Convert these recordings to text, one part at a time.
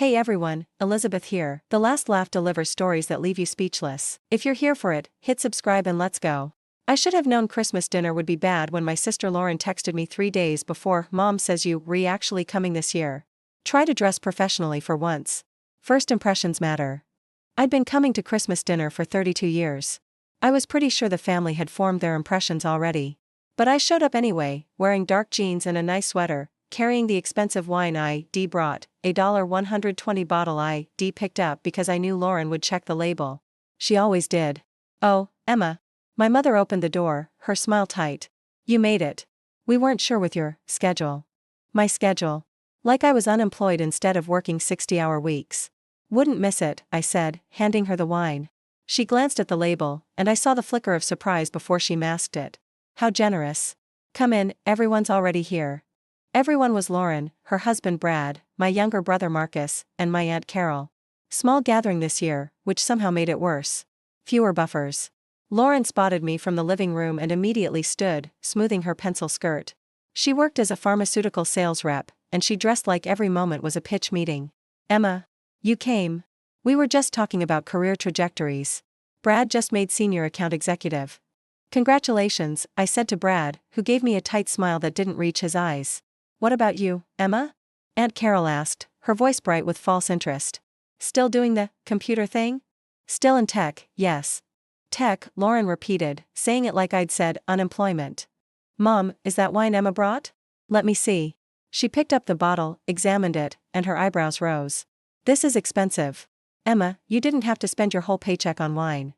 Hey everyone, Elizabeth here. The last laugh delivers stories that leave you speechless. If you're here for it, hit subscribe and let's go. I should have known Christmas dinner would be bad when my sister Lauren texted me 3 days before. Mom says you actually coming this year. Try to dress professionally for once. First impressions matter. I'd been coming to Christmas dinner for 32 years. I was pretty sure the family had formed their impressions already. But I showed up anyway, wearing dark jeans and a nice sweater, carrying the expensive wine I.D. brought, a $120 bottle I.D. picked up because I knew Lauren would check the label. She always did. Oh, Emma. My mother opened the door, her smile tight. You made it. We weren't sure with your schedule. My schedule. Like I was unemployed instead of working 60-hour weeks. Wouldn't miss it, I said, handing her the wine. She glanced at the label, and I saw the flicker of surprise before she masked it. How generous. Come in, everyone's already here. Everyone was Lauren, her husband Brad, my younger brother Marcus, and my Aunt Carol. Small gathering this year, which somehow made it worse. Fewer buffers. Lauren spotted me from the living room and immediately stood, smoothing her pencil skirt. She worked as a pharmaceutical sales rep, and she dressed like every moment was a pitch meeting. Emma. You came. We were just talking about career trajectories. Brad just made senior account executive. Congratulations, I said to Brad, who gave me a tight smile that didn't reach his eyes. What about you, Emma? Aunt Carol asked, her voice bright with false interest. Still doing the computer thing? Still in tech, yes. Tech, Lauren repeated, saying it like I'd said unemployment. Mom, is that wine Emma brought? Let me see. She picked up the bottle, examined it, and her eyebrows rose. This is expensive. Emma, you didn't have to spend your whole paycheck on wine.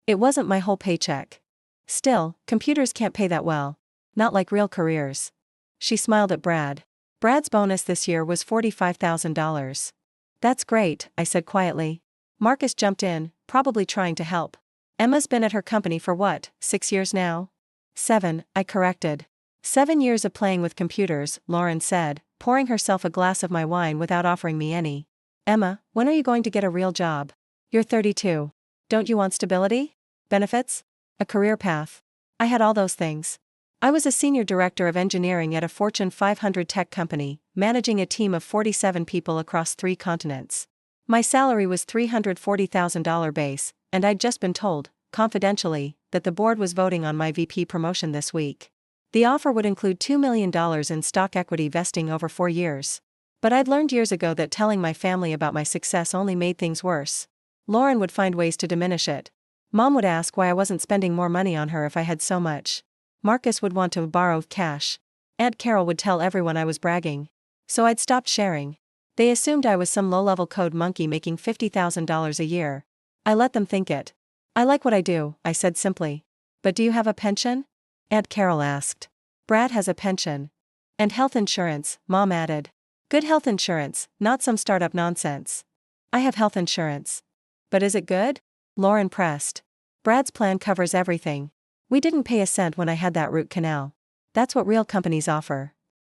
It wasn't my whole paycheck. Still, computers can't pay that well. Not like real careers. She smiled at Brad. Brad's bonus this year was $45,000. That's great, I said quietly. Marcus jumped in, probably trying to help. Emma's been at her company for what, 6 years now? 7, I corrected. 7 years of playing with computers, Lauren said, pouring herself a glass of my wine without offering me any. Emma, when are you going to get a real job? You're 32. Don't you want stability? Benefits? A career path? I had all those things. I was a senior director of engineering at a Fortune 500 tech company, managing a team of 47 people across 3 continents. My salary was $340,000 base, and I'd just been told, confidentially, that the board was voting on my VP promotion this week. The offer would include $2 million in stock equity vesting over 4 years. But I'd learned years ago that telling my family about my success only made things worse. Lauren would find ways to diminish it. Mom would ask why I wasn't spending more money on her if I had so much. Marcus would want to borrow cash. Aunt Carol would tell everyone I was bragging. So I'd stopped sharing. They assumed I was some low-level code monkey making $50,000 a year. I let them think it. I like what I do, I said simply. But do you have a pension? Aunt Carol asked. Brad has a pension. And health insurance, Mom added. Good health insurance, not some startup nonsense. I have health insurance. But is it good? Lauren pressed. Brad's plan covers everything. We didn't pay a cent when I had that root canal. That's what real companies offer.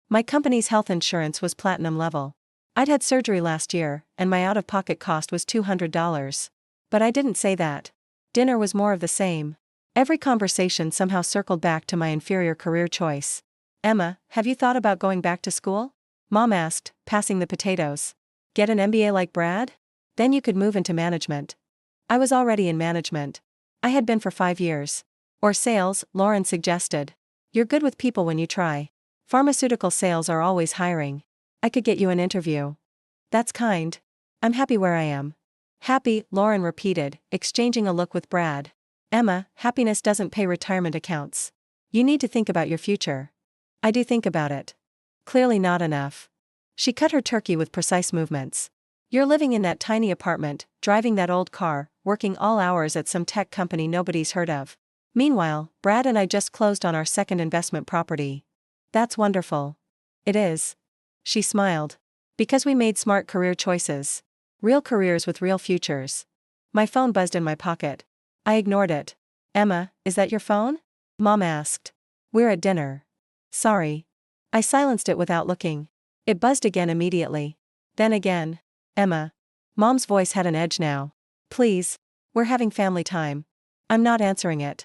My company's health insurance was platinum level. I'd had surgery last year, and my out-of-pocket cost was $200. But I didn't say that. Dinner was more of the same. Every conversation somehow circled back to my inferior career choice. Emma, have you thought about going back to school? Mom asked, passing the potatoes. Get an MBA like Brad? Then you could move into management. I was already in management. I had been for 5 years. Or sales, Lauren suggested. You're good with people when you try. Pharmaceutical sales are always hiring. I could get you an interview. That's kind. I'm happy where I am. Happy, Lauren repeated, exchanging a look with Brad. Emma, happiness doesn't pay retirement accounts. You need to think about your future. I do think about it. Clearly not enough. She cut her turkey with precise movements. You're living in that tiny apartment, driving that old car, working all hours at some tech company nobody's heard of. Meanwhile, Brad and I just closed on our second investment property. That's wonderful. It is. She smiled. Because we made smart career choices. Real careers with real futures. My phone buzzed in my pocket. I ignored it. Emma, is that your phone? Mom asked. We're at dinner. Sorry. I silenced it without looking. It buzzed again immediately. Then again. Emma. Mom's voice had an edge now. Please. We're having family time. I'm not answering it.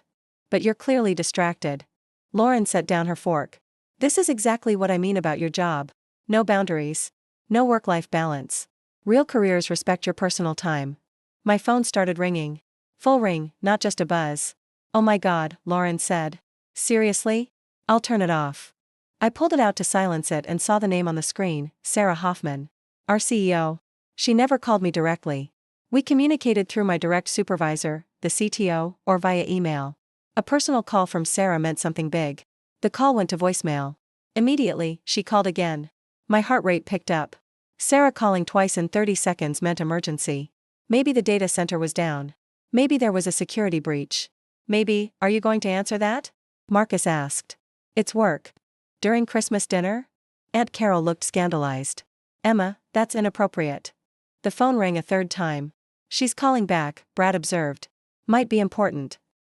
But you're clearly distracted. Lauren set down her fork. This is exactly what I mean about your job. No boundaries. No work-life balance. Real careers respect your personal time. My phone started ringing. Full ring, not just a buzz. Oh my God, Lauren said. Seriously? I'll turn it off. I pulled it out to silence it and saw the name on the screen, Sarah Hoffman. Our CEO. She never called me directly. We communicated through my direct supervisor, the CTO, or via email. A personal call from Sarah meant something big. The call went to voicemail. Immediately, she called again. My heart rate picked up. Sarah calling twice in 30 seconds meant emergency. Maybe the data center was down. Maybe there was a security breach. Maybe, are you going to answer that? Marcus asked. It's work. During Christmas dinner? Aunt Carol looked scandalized. Emma, that's inappropriate. The phone rang a third time. She's calling back, Brad observed. Might be important.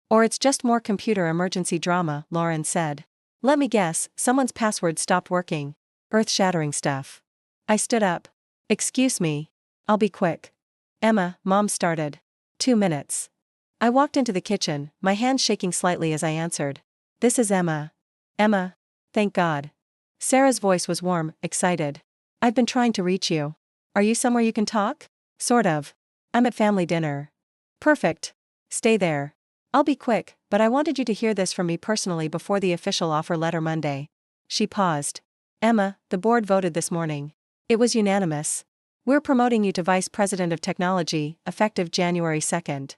Or it's just more computer emergency drama, Lauren said. Let me guess, someone's password stopped working. Earth-shattering stuff. I stood up. Excuse me. I'll be quick. Emma, Mom started. 2 minutes. I walked into the kitchen, my hands shaking slightly as I answered. This is Emma. Emma. Thank God. Sarah's voice was warm, excited. I've been trying to reach you. Are you somewhere you can talk? Sort of. I'm at family dinner. Perfect. Stay there. I'll be quick, but I wanted you to hear this from me personally before the official offer letter Monday. She paused. Emma, the board voted this morning. It was unanimous. We're promoting you to Vice President of Technology, effective January 2nd.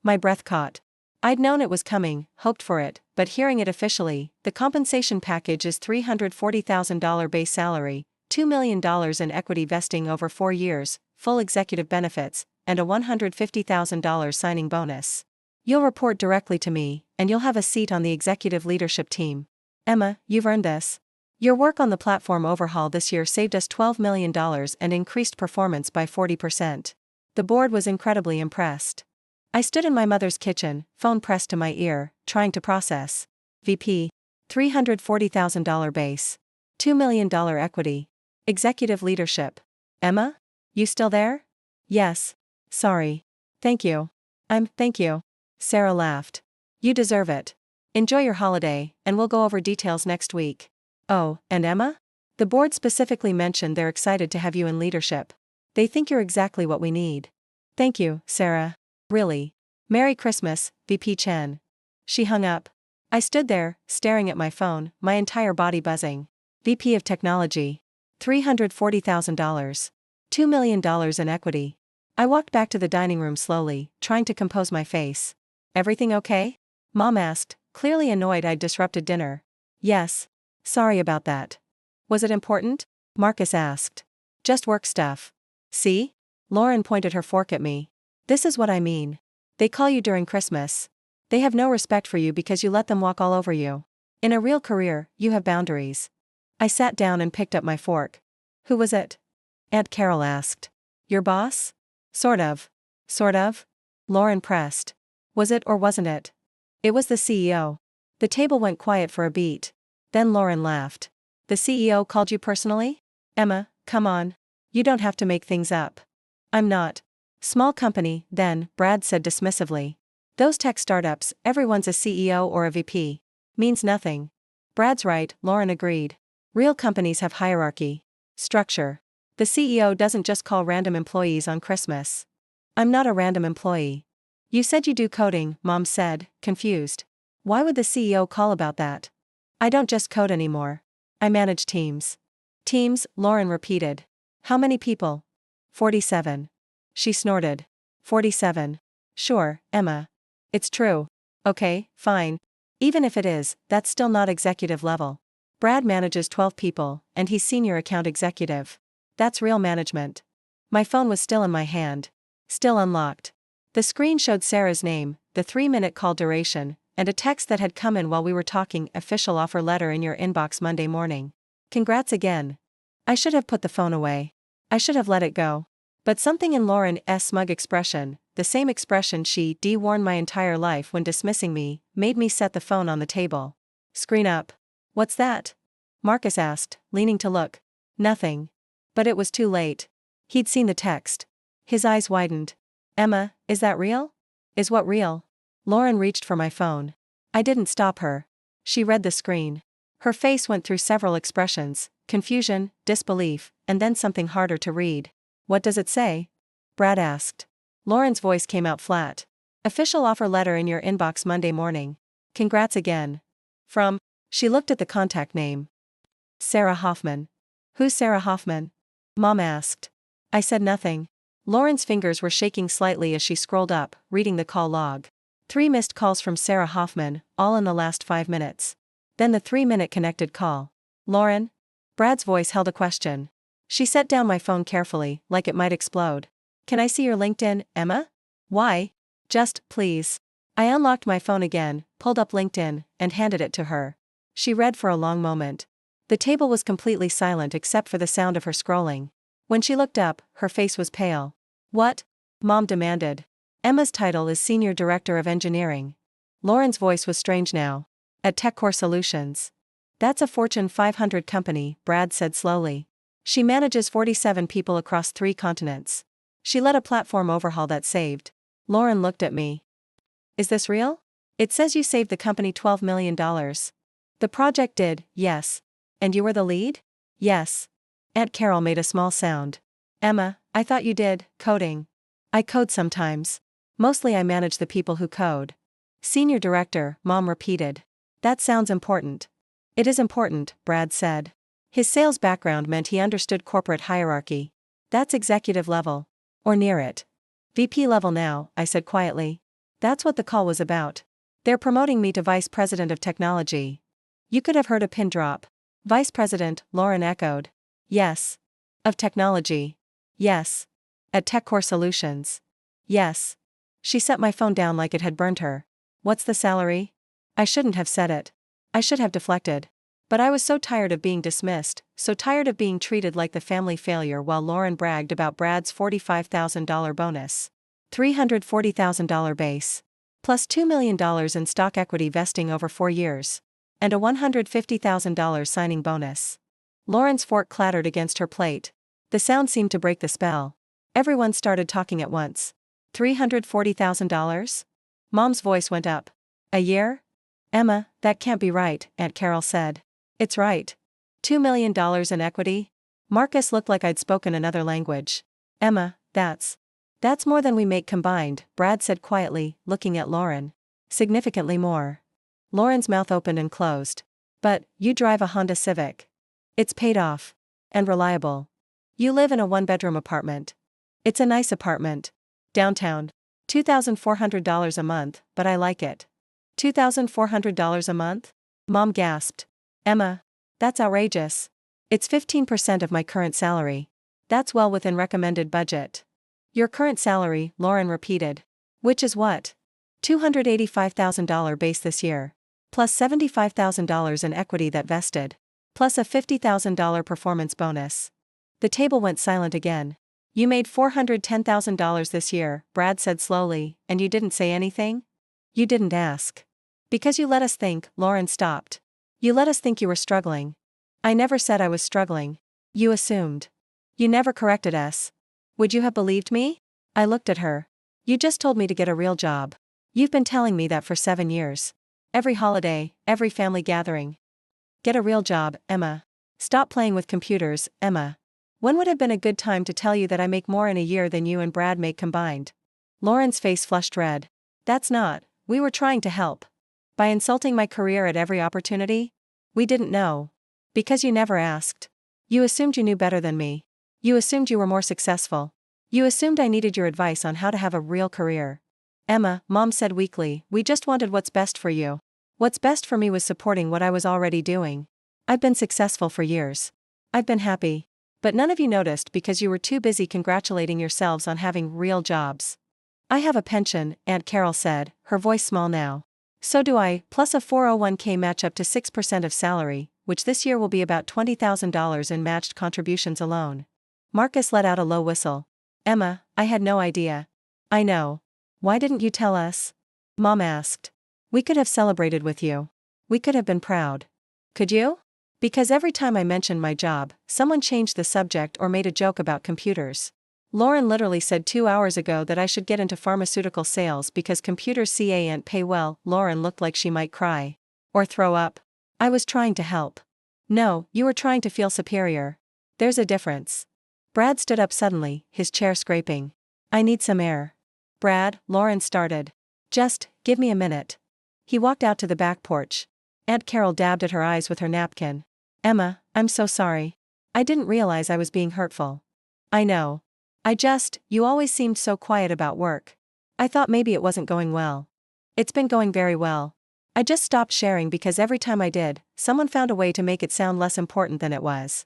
My breath caught. I'd known it was coming, hoped for it, but hearing it officially, the compensation package is $340,000 base salary, $2 million in equity vesting over 4 years, full executive benefits, and a $150,000 signing bonus. You'll report directly to me, and you'll have a seat on the executive leadership team. Emma, you've earned this. Your work on the platform overhaul this year saved us $12 million and increased performance by 40%. The board was incredibly impressed. I stood in my mother's kitchen, phone pressed to my ear, trying to process. VP. $340,000 base. $2 million equity. Executive leadership. Emma? You still there? Yes. Sorry. Thank you. Thank you. Sarah laughed. You deserve it. Enjoy your holiday, and we'll go over details next week. Oh, and Emma? The board specifically mentioned they're excited to have you in leadership. They think you're exactly what we need. Thank you, Sarah. Really. Merry Christmas, VP Chen. She hung up. I stood there, staring at my phone, my entire body buzzing. VP of Technology. $340,000. $2 million in equity. I walked back to the dining room slowly, trying to compose my face. Everything okay? Mom asked, clearly annoyed I'd disrupted dinner. Yes. Sorry about that. Was it important? Marcus asked. Just work stuff. See? Lauren pointed her fork at me. This is what I mean. They call you during Christmas. They have no respect for you because you let them walk all over you. In a real career, you have boundaries. I sat down and picked up my fork. Who was it? Aunt Carol asked. Your boss? Sort of. Sort of? Lauren pressed. Was it or wasn't it? It was the CEO. The table went quiet for a beat. Then Lauren laughed. The CEO called you personally? Emma, come on. You don't have to make things up. I'm not. Small company, then, Brad said dismissively. Those tech startups, everyone's a CEO or a VP. Means nothing. Brad's right, Lauren agreed. Real companies have hierarchy. Structure. The CEO doesn't just call random employees on Christmas. I'm not a random employee. You said you do coding, Mom said, confused. Why would the CEO call about that? I don't just code anymore. I manage teams. Teams, Lauren repeated. How many people? 47. She snorted. 47. Sure, Emma. It's true. Okay, fine. Even if it is, that's still not executive level. Brad manages 12 people, and he's senior account executive. That's real management. My phone was still in my hand. Still unlocked. The screen showed Sarah's name, the 3-minute call duration, and a text that had come in while we were talking. Official offer letter in your inbox Monday morning. Congrats again. I should have put the phone away. I should have let it go. But something in Lauren's smug expression, the same expression she'd worn my entire life when dismissing me, made me set the phone on the table. Screen up. What's that? Marcus asked, leaning to look. Nothing. But it was too late. He'd seen the text. His eyes widened. Emma, is that real? Is what real? Lauren reached for my phone. I didn't stop her. She read the screen. Her face went through several expressions, confusion, disbelief, and then something harder to read. What does it say? Brad asked. Lauren's voice came out flat. Official offer letter in your inbox Monday morning. Congrats again. From. She looked at the contact name. Sarah Hoffman. Who's Sarah Hoffman? Mom asked. I said nothing. Lauren's fingers were shaking slightly as she scrolled up, reading the call log. 3 missed calls from Sarah Hoffman, all in the last 5 minutes. Then the 3-minute connected call. Lauren? Brad's voice held a question. She set down my phone carefully, like it might explode. Can I see your LinkedIn, Emma? Why? Just, please. I unlocked my phone again, pulled up LinkedIn, and handed it to her. She read for a long moment. The table was completely silent except for the sound of her scrolling. When she looked up, her face was pale. What? Mom demanded. Emma's title is Senior Director of Engineering. Lauren's voice was strange now. At TechCore Solutions. That's a Fortune 500 company, Brad said slowly. She manages 47 people across 3 continents. She led a platform overhaul that saved. Lauren looked at me. Is this real? It says you saved the company $12 million. The project did, yes. And you were the lead? Yes. Aunt Carol made a small sound. Emma, I thought you did coding. I code sometimes. Mostly I manage the people who code. Senior Director, Mom repeated. That sounds important. It is important, Brad said. His sales background meant he understood corporate hierarchy. That's executive level. Or near it. VP level now, I said quietly. That's what the call was about. They're promoting me to Vice President of Technology. You could have heard a pin drop. Vice President, Lauren echoed. Yes. Of Technology. Yes. At TechCore Solutions. Yes. She set my phone down like it had burned her. What's the salary? I shouldn't have said it. I should have deflected. But I was so tired of being dismissed, so tired of being treated like the family failure while Lauren bragged about Brad's $45,000 bonus. $340,000 base. Plus $2 million in stock equity vesting over 4 years. And a $150,000 signing bonus. Lauren's fork clattered against her plate. The sound seemed to break the spell. Everyone started talking at once. $340,000? Mom's voice went up. A year? Emma, that can't be right, Aunt Carol said. It's right. $2 million in equity? Marcus looked like I'd spoken another language. Emma, that's more than we make combined, Brad said quietly, looking at Lauren. Significantly more. Lauren's mouth opened and closed. But, you drive a Honda Civic. It's paid off. And reliable. You live in a 1-bedroom apartment. It's a nice apartment. Downtown. $2,400 a month, but I like it. $2,400 a month? Mom gasped. Emma, that's outrageous. It's 15% of my current salary. That's well within recommended budget. Your current salary, Lauren repeated. Which is what? $285,000 base this year. Plus $75,000 in equity that vested. Plus a $50,000 performance bonus. The table went silent again. You made $410,000 this year, Brad said slowly, and you didn't say anything? You didn't ask. Because you let us think, Lauren stopped. You let us think you were struggling. I never said I was struggling. You assumed. You never corrected us. Would you have believed me? I looked at her. You just told me to get a real job. You've been telling me that for 7 years. Every holiday, every family gathering. Get a real job, Emma. Stop playing with computers, Emma. When would have been a good time to tell you that I make more in a year than you and Brad make combined? Lauren's face flushed red. That's not, we were trying to help. By insulting my career at every opportunity? We didn't know. Because you never asked. You assumed you knew better than me. You assumed you were more successful. You assumed I needed your advice on how to have a real career. Emma, Mom said weakly, we just wanted what's best for you. What's best for me was supporting what I was already doing. I've been successful for years. I've been happy. But none of you noticed because you were too busy congratulating yourselves on having real jobs. I have a pension, Aunt Carol said, her voice small now. So do I, plus a 401k match up to 6% of salary, which this year will be about $20,000 in matched contributions alone. Marcus let out a low whistle. Emma, I had no idea. I know. Why didn't you tell us? Mom asked. We could have celebrated with you. We could have been proud. Could you? Because every time I mentioned my job, someone changed the subject or made a joke about computers. Lauren literally said 2 hours ago that I should get into pharmaceutical sales because computers can't pay well. Lauren looked like she might cry. Or throw up. I was trying to help. No, you were trying to feel superior. There's a difference. Brad stood up suddenly, his chair scraping. I need some air. Brad, Lauren started. Just, give me a minute. He walked out to the back porch. Aunt Carol dabbed at her eyes with her napkin. Emma, I'm so sorry. I didn't realize I was being hurtful. I know. You always seemed so quiet about work. I thought maybe it wasn't going well. It's been going very well. I just stopped sharing because every time I did, someone found a way to make it sound less important than it was.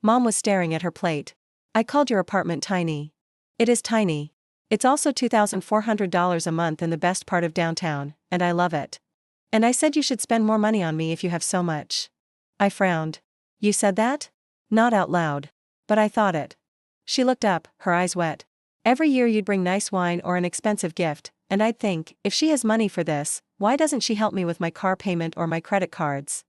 Mom was staring at her plate. I called your apartment tiny. It is tiny. It's also $2,400 a month in the best part of downtown, and I love it. And I said you should spend more money on me if you have so much. I frowned. You said that? Not out loud. But I thought it. She looked up, her eyes wet. Every year you'd bring nice wine or an expensive gift, and I'd think, if she has money for this, why doesn't she help me with my car payment or my credit cards?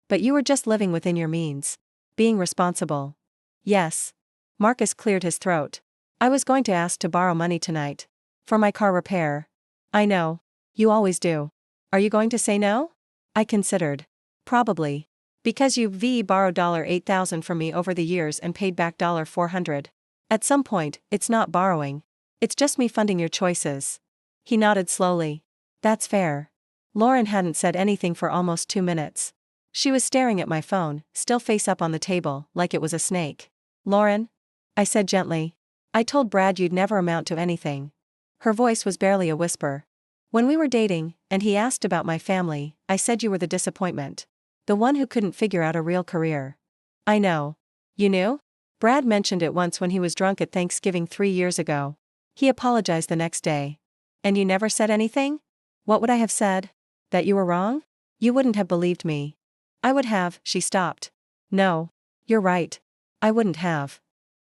But you were just living within your means. Being responsible. Yes. Marcus cleared his throat. I was going to ask to borrow money tonight. For my car repair. I know. You always do. Are you going to say no? I considered. Probably. Because you borrowed $8,000 from me over the years and paid back $400. At some point, it's not borrowing. It's just me funding your choices. He nodded slowly. That's fair. Lauren hadn't said anything for almost 2 minutes. She was staring at my phone, still face up on the table, like it was a snake. Lauren? I said gently. I told Brad you'd never amount to anything. Her voice was barely a whisper. When we were dating, and he asked about my family, I said you were the disappointment. The one who couldn't figure out a real career. I know. You knew? Brad mentioned it once when he was drunk at Thanksgiving 3 years ago. He apologized the next day. And you never said anything? What would I have said? That you were wrong? You wouldn't have believed me. I would have. She stopped. No. You're right. I wouldn't have.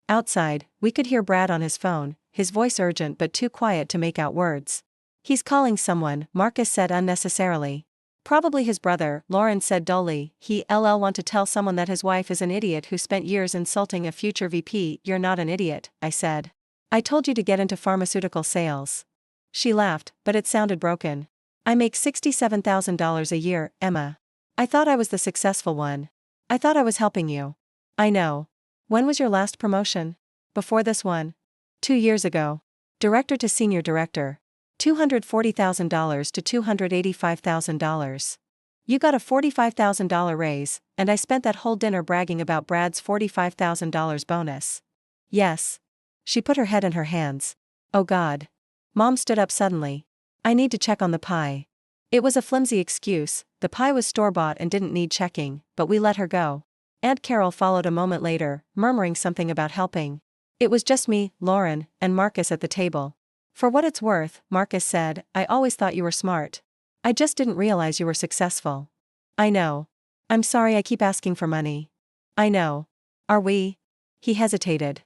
Outside, we could hear Brad on his phone, his voice urgent but too quiet to make out words. He's calling someone, Marcus said unnecessarily. Probably his brother, Lauren said dully. He'll want to tell someone that his wife is an idiot who spent years insulting a future VP. You're not an idiot, I said. I told you to get into pharmaceutical sales. She laughed, but it sounded broken. I make $67,000 a year, Emma. I thought I was the successful one. I thought I was helping you. I know. When was your last promotion? Before this one? 2 years ago. Director to senior director. $240,000 to $285,000. You got a $45,000 raise, and I spent that whole dinner bragging about Brad's $45,000 bonus. Yes. She put her head in her hands. Oh God. Mom stood up suddenly. I need to check on the pie. It was a flimsy excuse, the pie was store-bought and didn't need checking, but we let her go. Aunt Carol followed a moment later, murmuring something about helping. It was just me, Lauren, and Marcus at the table. For what it's worth, Marcus said, I always thought you were smart. I just didn't realize you were successful. I know. I'm sorry I keep asking for money. I know. Are we? He hesitated.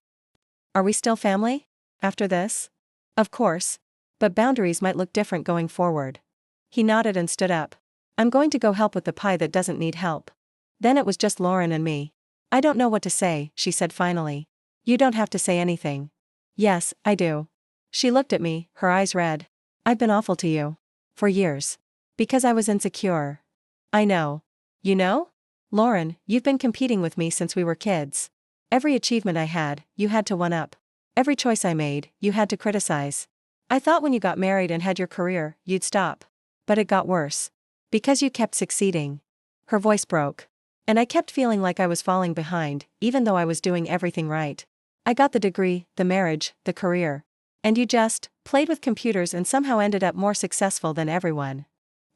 Are we still family? After this? Of course. But boundaries might look different going forward. He nodded and stood up. I'm going to go help with the pie that doesn't need help. Then it was just Lauren and me. I don't know what to say, she said finally. You don't have to say anything. Yes, I do. She looked at me, her eyes red. I've been awful to you. For years. Because I was insecure. I know. You know? Lauren, you've been competing with me since we were kids. Every achievement I had, you had to one-up. Every choice I made, you had to criticize. I thought when you got married and had your career, you'd stop. But it got worse. Because you kept succeeding. Her voice broke. And I kept feeling like I was falling behind, even though I was doing everything right. I got the degree, the marriage, the career. And you just played with computers and somehow ended up more successful than everyone.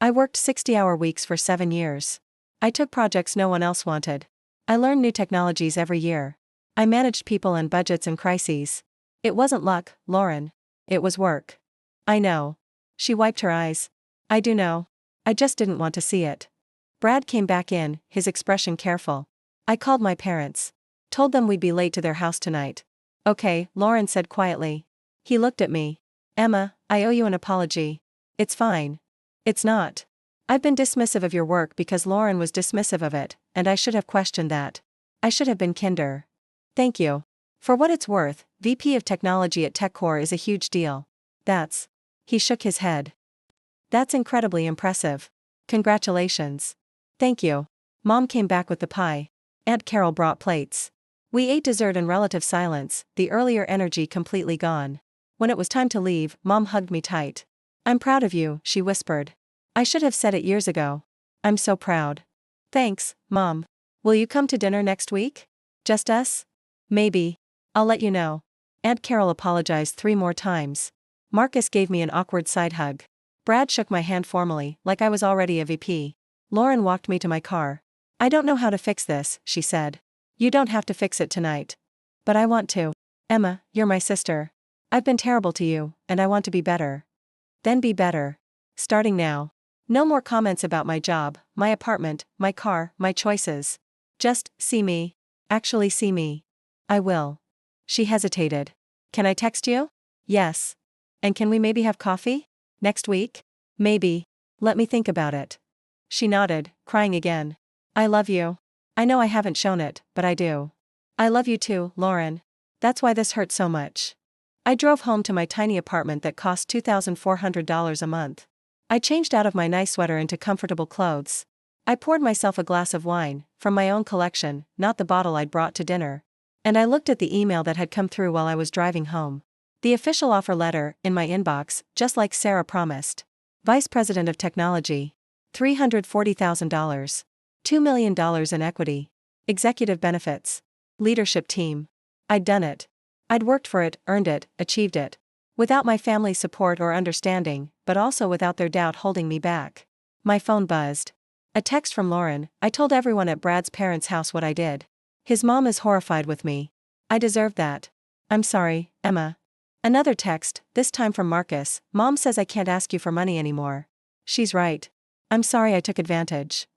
I worked 60-hour weeks for 7 years. I took projects no one else wanted. I learned new technologies every year. I managed people and budgets and crises. It wasn't luck, Lauren. It was work. I know. She wiped her eyes. I do know. I just didn't want to see it. Brad came back in, his expression careful. I called my parents. Told them we'd be late to their house tonight. Okay, Lauren said quietly. He looked at me. Emma, I owe you an apology. It's fine. It's not. I've been dismissive of your work because Lauren was dismissive of it, and I should have questioned that. I should have been kinder. Thank you. For what it's worth, VP of Technology at TechCore is a huge deal. That's. He shook his head. That's incredibly impressive. Congratulations. Thank you. Mom came back with the pie. Aunt Carol brought plates. We ate dessert in relative silence, the earlier energy completely gone. When it was time to leave, Mom hugged me tight. "I'm proud of you," she whispered. "I should have said it years ago. I'm so proud." "Thanks, Mom. Will you come to dinner next week? Just us?" "Maybe. I'll let you know." Aunt Carol apologized 3 more times. Marcus gave me an awkward side hug. Brad shook my hand formally, like I was already a VP. Lauren walked me to my car. "I don't know how to fix this," she said. "You don't have to fix it tonight. But I want to. Emma, you're my sister. I've been terrible to you, and I want to be better." "Then be better. Starting now. No more comments about my job, my apartment, my car, my choices. Just, see me. Actually see me." "I will." She hesitated. "Can I text you?" "Yes. And can we maybe have coffee? Next week?" "Maybe. Let me think about it." She nodded, crying again. "I love you. I know I haven't shown it, but I do. I love you too, Lauren. That's why this hurt so much." I drove home to my tiny apartment that cost $2,400 a month. I changed out of my nice sweater into comfortable clothes. I poured myself a glass of wine, from my own collection, not the bottle I'd brought to dinner. And I looked at the email that had come through while I was driving home. The official offer letter, in my inbox, just like Sarah promised. Vice President of Technology. $340,000. $2 million in equity. Executive benefits. Leadership team. I'd done it. I'd worked for it, earned it, achieved it. Without my family's support or understanding, but also without their doubt holding me back. My phone buzzed. A text from Lauren. "I told everyone at Brad's parents' house what I did. His mom is horrified with me. I deserve that. I'm sorry, Emma." Another text, this time from Marcus. "Mom says I can't ask you for money anymore. She's right. I'm sorry I took advantage."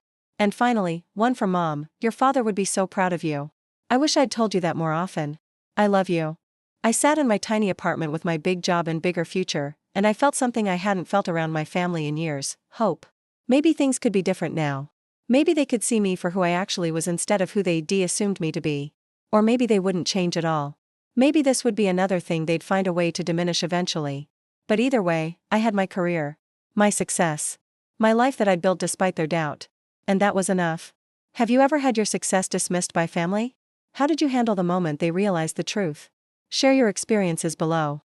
And finally, one from Mom. "Your father would be so proud of you. I wish I'd told you that more often. I love you." I sat in my tiny apartment with my big job and bigger future, and I felt something I hadn't felt around my family in years: hope. Maybe things could be different now. Maybe they could see me for who I actually was instead of who they assumed me to be. Or maybe they wouldn't change at all. Maybe this would be another thing they'd find a way to diminish eventually. But either way, I had my career. My success. My life that I'd built despite their doubt. And that was enough. Have you ever had your success dismissed by family? How did you handle the moment they realized the truth? Share your experiences below.